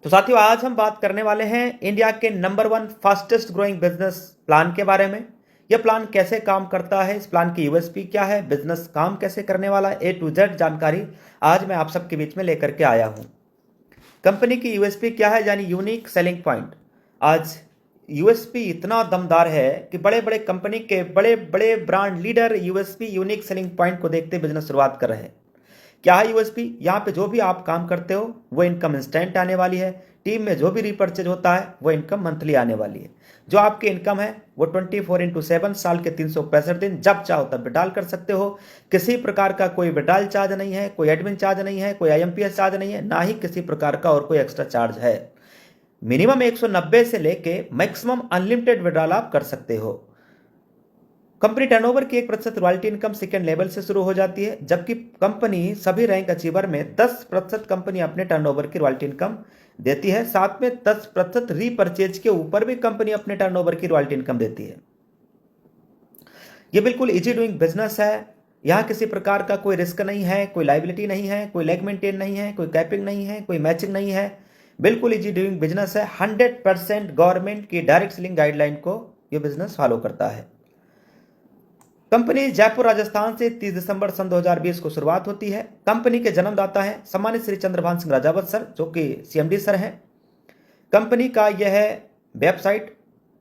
तो साथियों, आज हम बात करने वाले हैं इंडिया के number 1 fastest growing business plan के बारे में। यह प्लान कैसे काम करता है, इस प्लान की यूएसपी क्या है, बिजनेस काम कैसे करने वाला है, A to Z जानकारी आज मैं आप सबके बीच में लेकर के आया हूं। कंपनी की यूएसपी क्या है, यानी यूनिक सेलिंग पॉइंट। आज यूएसपी इतना दमदार है कि बड़े बड़े कंपनी के बड़े बड़े brand leader USP unique selling point को देखते बिजनेस शुरुआत कर रहे हैं। क्या है यूएसपी? यहाँ पे जो भी आप काम करते हो वो इनकम इंस्टेंट आने वाली है। टीम में जो भी रिपर्चेज होता है वो इनकम मंथली आने वाली है। जो आपकी इनकम है वो 24/7 साल के 365 दिन जब चाहो तब विड्रॉल कर सकते हो। किसी प्रकार का कोई विड्रॉल चार्ज नहीं है, कोई एडमिन चार्ज नहीं है, कोई आईएमपीएस चार्ज नहीं है, ना ही किसी प्रकार का और कोई एक्स्ट्रा चार्ज है। मिनिमम 190 से लेके मैक्सिमम अनलिमिटेड विड्रॉल आप कर सकते हो। कंपनी टर्नओवर की 1% रॉयल्टी इनकम सेकेंड लेवल से शुरू हो जाती है, जबकि कंपनी सभी रैंक अचीवर में 10% कंपनी अपने टर्नओवर की रॉयल्टी इनकम देती है। साथ में 10% रीपरचेज के ऊपर भी कंपनी अपने टर्नओवर की रॉयल्टी इनकम देती है। यह बिल्कुल इजी डूइंग बिजनेस है। यहां किसी प्रकार का कोई रिस्क नहीं है, कोई लाइबिलिटी नहीं है, कोई लेग मेंटेन नहीं है, कोई कैपिंग नहीं है, कोई मैचिंग नहीं है। बिल्कुल इजी डूइंग बिजनेस है। 100% गवर्नमेंट की डायरेक्ट सेलिंग गाइडलाइन को यह बिजनेस फॉलो करता है। कंपनी जयपुर राजस्थान से 30 दिसंबर सन 2020 को शुरुआत होती है। कंपनी के जन्मदाता हैं सम्मानित श्री चंद्रभान सिंह राजावत सर, जो कि सीएमडी सर हैं। कंपनी का यह है वेबसाइट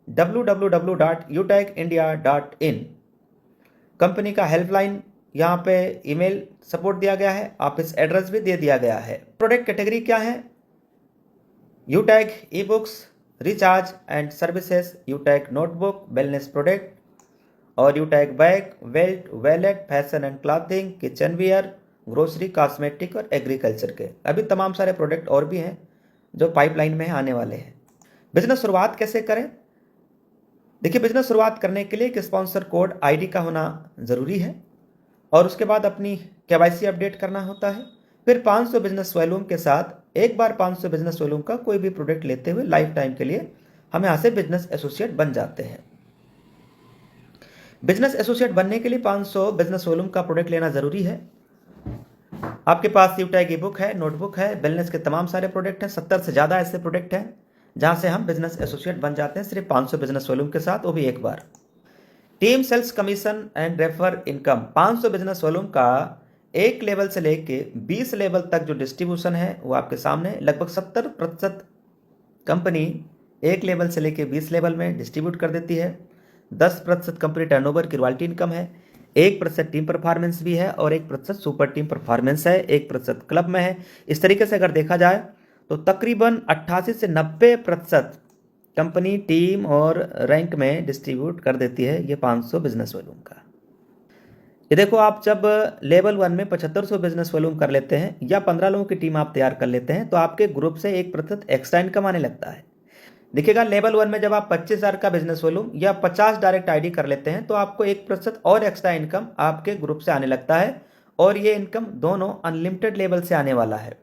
www.utecindia.in। कंपनी का हेल्पलाइन यहाँ पे ईमेल सपोर्ट दिया गया है, ऑफिस एड्रेस भी दे दिया गया है। प्रोडक्ट कैटेगरी क्या है? Utech e books, recharge and services, Utech notebook, wellness product और Utech bag, belt, wallet, fashion and clothing, kitchen wear, grocery, cosmetic और एग्रीकल्चर के अभी तमाम सारे प्रोडक्ट और भी हैं जो पाइपलाइन में आने वाले हैं। बिजनेस शुरुआत कैसे करें? देखिए, बिजनेस शुरुआत करने के लिए एक स्पॉन्सर कोड आईडी का होना ज़रूरी है और उसके बाद अपनी केवाईसी अपडेट करना होता है। फिर 500 बिजनेस वॉल्यूम के साथ एक बार 500 बिजनेस वॉल्यूम का कोई भी प्रोडक्ट लेते हुए लाइफ टाइम के लिए हम यहाँ से बिजनेस एसोसिएट बन जाते हैं। बिजनेस एसोसिएट बनने के लिए 500 बिजनेस वॉल्यूम का प्रोडक्ट लेना जरूरी है। आपके पास यूटेक ई बुक है, नोटबुक है, वेलनेस के तमाम सारे प्रोडक्ट हैं। 70 से ज़्यादा ऐसे प्रोडक्ट हैं जहां से हम बिजनेस एसोसिएट बन जाते हैं सिर्फ 500 बिजनेस वॉल्यूम के साथ, वो भी एक बार। Team sales commission and refer income 500 business volume का 1 लेवल से लेके 20 लेवल तक जो डिस्ट्रीब्यूशन है वो आपके सामने। लगभग 70% कंपनी 1 लेवल से लेके 20 लेवल में डिस्ट्रीब्यूट कर देती है। 10% कंपनी टर्नओवर की रॉयल्टी इनकम है, 1% टीम परफॉर्मेंस भी है और 1% सुपर टीम परफॉर्मेंस है, 1% क्लब में है। इस तरीके से अगर देखा जाए तो तकरीबन 88 से 90% कंपनी टीम और रैंक में डिस्ट्रीब्यूट कर देती है ये 500 बिजनेस वॉल्यूम का। ये देखो, आप जब लेवल 1 में 7500 बिजनेस वॉल्यूम कर लेते हैं या 15 लोगों की टीम आप तैयार कर लेते हैं तो आपके ग्रुप से 1% एक्स्ट्रा इनकम आने लगता है। देखिएगा, लेवल 1 में जब आप 25,000 का बिजनेस वॉल्यूम या 50 डायरेक्ट आईडी कर लेते हैं तो आपको 1% और एक्स्ट्रा इनकम आपके ग्रुप से आने लगता है और ये इनकम दोनों अनलिमिटेड लेवल से आने वाला है।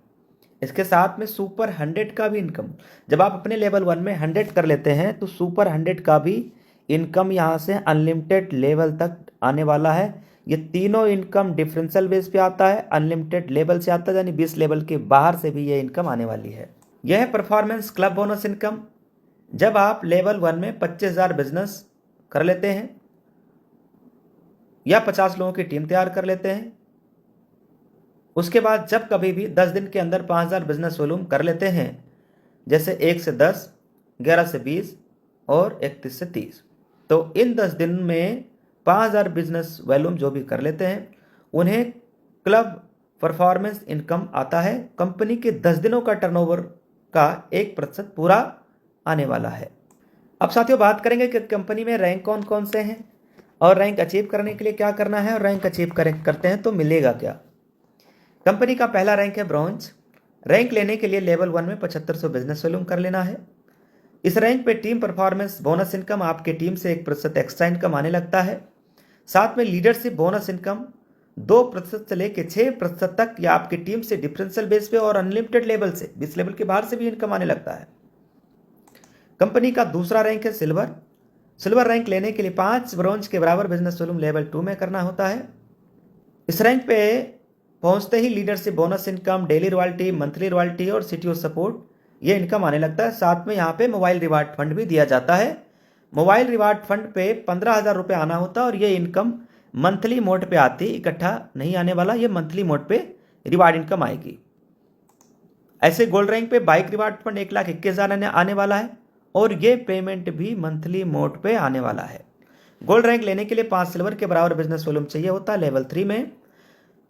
इसके साथ में सुपर 100 का भी इनकम, जब आप अपने लेवल 1 में 100 कर लेते हैं तो सुपर 100 का भी इनकम यहाँ से अनलिमिटेड लेवल तक आने वाला है। ये तीनों इनकम डिफरेंशियल बेस पे आता है, अनलिमिटेड लेवल से आता है, यानी 20 लेवल के बाहर से भी ये इनकम आने वाली है। यह है परफॉर्मेंस क्लब बोनस इनकम। जब आप लेवल 1 में 25,000 बिजनेस कर लेते हैं या 50 लोगों की टीम तैयार कर लेते हैं, उसके बाद जब कभी भी 10 दिन के अंदर 5,000 बिजनेस वॉल्यूम कर लेते हैं, जैसे 1 से 10, 11 से 20 और 31 से 30, तो इन 10 दिन में 5,000 बिजनेस वॉल्यूम जो भी कर लेते हैं उन्हें क्लब परफॉर्मेंस इनकम आता है। कंपनी के 10 दिनों का टर्नओवर का 1% पूरा आने वाला है। अब साथियों, बात करेंगे कि कंपनी में रैंक कौन कौन से हैं और रैंक अचीव करने के लिए क्या करना है और रैंक अचीव करते हैं तो मिलेगा क्या। कंपनी का पहला रैंक है ब्रॉन्ज। रैंक लेने के लिए लेवल 1 में 7500 बिजनेस वॉल्यूम कर लेना है। इस रैंक पे टीम परफॉर्मेंस बोनस इनकम, आपके टीम से 1% एक्स्ट्रा इनकम आने लगता है। साथ में लीडरशिप बोनस इनकम 2% से लेकर 6% तक या आपकी टीम से डिफरेंशियल बेस पे और अनलिमिटेड लेवल से 20 लेवल के बाहर से भी इनकम आने लगता है। कंपनी का दूसरा रैंक है सिल्वर। सिल्वर रैंक लेने के लिए 5 ब्रॉन्ज के बराबर बिजनेस वॉल्यूम लेवल 2 में करना होता है। इस रैंक पे पहुंचते ही leadership bonus income, daily royalty, monthly royalty और सीटीओ सपोर्ट ये इनकम आने लगता है। साथ में यहाँ पे मोबाइल रिवार्ड फंड भी दिया जाता है। मोबाइल रिवार्ड फंड पे 15,000 रुपये आना होता है और ये इनकम मंथली मोड पे आती, इकट्ठा नहीं आने वाला, ये मंथली मोड पे रिवार्ड इनकम आएगी। ऐसे गोल्ड रैंक पे बाइक रिवार्ड फंड 1,21,000 आने वाला है और ये पेमेंट भी मंथली मोड पे आने वाला है। गोल्ड रैंक लेने के लिए 5 सिल्वर के बराबर बिजनेस वॉल्यूम चाहिए होता है लेवल 3 में।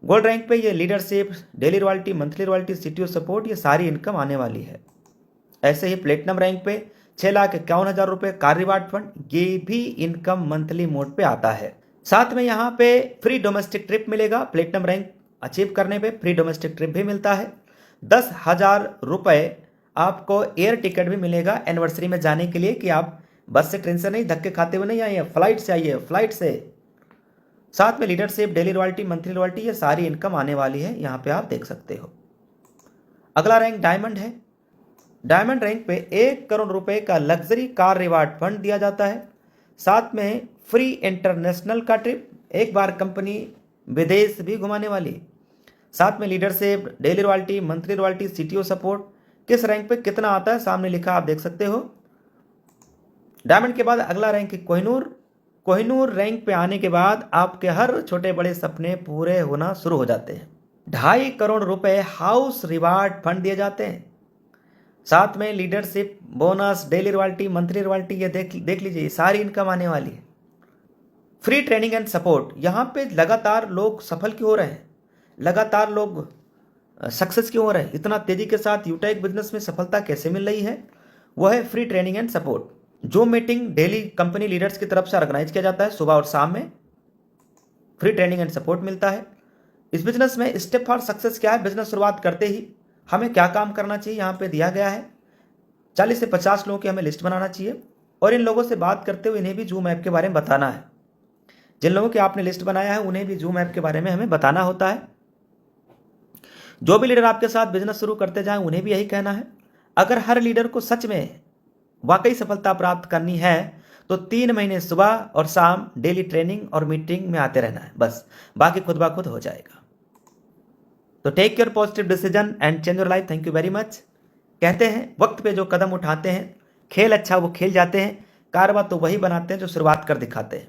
गोल्ड रैंक पे ये leadership, daily royalty, monthly royalty, CTO support, ये सारी इनकम आने वाली है। ऐसे ही प्लेटिनम रैंक पे 6,51,000 रुपये कार रिवार्ड फंड, ये भी इनकम मंथली मोड पे आता है। साथ में यहाँ पे फ्री डोमेस्टिक ट्रिप मिलेगा। प्लेटिनम रैंक अचीव करने पे फ्री डोमेस्टिक ट्रिप भी मिलता है। 10,000 रुपये आपको एयर टिकट भी मिलेगा एनिवर्सरी में जाने के लिए, कि आप बस से, ट्रेन से नहीं, धक्के खाते हुए नहीं आइए, फ्लाइट से आइए, फ्लाइट से। साथ में leadership, daily royalty, monthly royalty, ये सारी इनकम आने वाली है, यहाँ पे आप देख सकते हो। अगला रैंक डायमंड है। डायमंड रैंक पे 1 करोड़ रुपए का लग्जरी कार रिवार्ड फंड दिया जाता है। साथ में फ्री इंटरनेशनल का ट्रिप, एक बार कंपनी विदेश भी घुमाने वाली। साथ में leadership, daily royalty, monthly royalty, CTO support. किस रैंक पे कितना आता है सामने लिखा, आप देख सकते हो। डायमंड के बाद अगला रैंक है कोहिनूर। कोहिनूर रैंक पे आने के बाद आपके हर छोटे बड़े सपने पूरे होना शुरू हो जाते हैं। 2.5 करोड़ रुपए हाउस रिवार्ड फंड दिए जाते हैं। साथ में leadership, bonus, daily royalty, monthly royalty, ये देख लीजिए, सारी इनकम आने वाली है। फ्री ट्रेनिंग एंड सपोर्ट, यहाँ पे लगातार लोग सफल क्यों हो रहे हैं, लगातार लोग सक्सेस क्यों हो रहे हैं, इतना तेजी के साथ यूटेक बिजनेस में सफलता कैसे मिल रही है, वो है फ्री ट्रेनिंग एंड सपोर्ट। जो मीटिंग डेली कंपनी लीडर्स की तरफ से ऑर्गेनाइज किया जाता है सुबह और शाम में, फ्री ट्रेनिंग एंड सपोर्ट मिलता है। इस बिजनेस में स्टेप फॉर सक्सेस क्या है, बिजनेस शुरुआत करते ही हमें क्या काम करना चाहिए, यहाँ पे दिया गया है। 40 से 50 लोगों की हमें लिस्ट बनाना चाहिए और इन लोगों से बात करते हुए इन्हें भी जूम ऐप के बारे में बताना है। जिन लोगों की आपने लिस्ट बनाया है उन्हें भी जूम ऐप के बारे में हमें बताना होता है। जो भी लीडर आपके साथ बिजनेस शुरू करते जाएं उन्हें भी यही कहना है। अगर हर लीडर को सच में वाकई सफलता प्राप्त करनी है तो 3 महीने सुबह और शाम डेली ट्रेनिंग और मीटिंग में आते रहना है, बस, बाकी खुद ब खुद हो जाएगा। तो take your positive decision and change your life. Thank you very much. कहते हैं वक्त पे जो कदम उठाते हैं, खेल अच्छा वो खेल जाते हैं, कारवा तो वही बनाते हैं जो शुरुआत कर दिखाते हैं।